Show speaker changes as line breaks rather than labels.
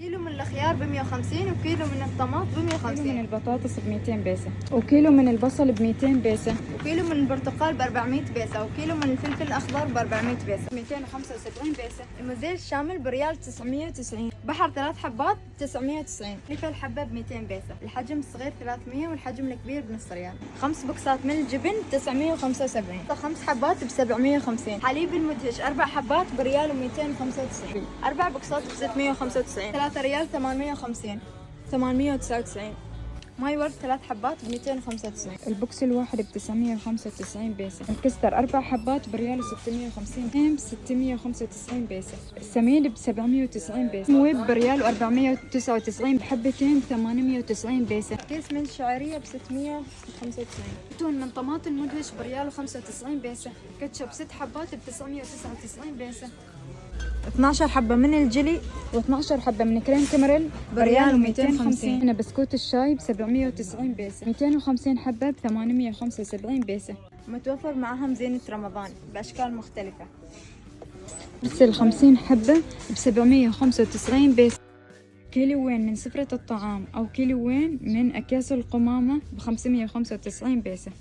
كيلو من الخيار ب 150 وكيلو من الطماط ب
كيلو
150
من البطاطس ب 200 بيسة، وكيلو من البصل ب 200 بيسة،
وكيلو من البرتقال ب 400 بيسة وكيلو من الفلفل الأخضر ب 400 بيسة
275 بيسة.
المزيل الشامل بريال 990 بحر 3 حبات 990 فلفل حبة ب 200 بيسة الحجم الصغير 300 والحجم الكبير بنص ريال 5 بوكسات من الجبن 975 5 حبات ب 750 حليب المدهش 4 حبات بريال و295 4 بوكسات ب 695 3 ريال 850 899 ماي ورد 3 حبات ب 295
البوكس الواحد ب 995 بيسة، الكستر 4 حبات بريال و650 ب 695 بيسة، السميد ب 790 بيسة، مويب بريال و499 بحبتين 890 بيسة،
كيس من الشعرية ب 695
تون من طماطم مدهش بريال و95 بيسة، كاتشب 6 حبات ب 999 بيسة،
12 حبة من الجلي
و12 حبة من كريم كاميريل
بريال
و250.
و250.
هنا بسكوت الشاي ب 790 بيسة، 250 حبة ب 875 بيسة،
متوفر معهم زينة رمضان بأشكال مختلفة.
بس 50 حبة ب 795 بيسة. كيلوين من سفرة الطعام أو كيلوين من أكياس القمامة ب 595 بيسة.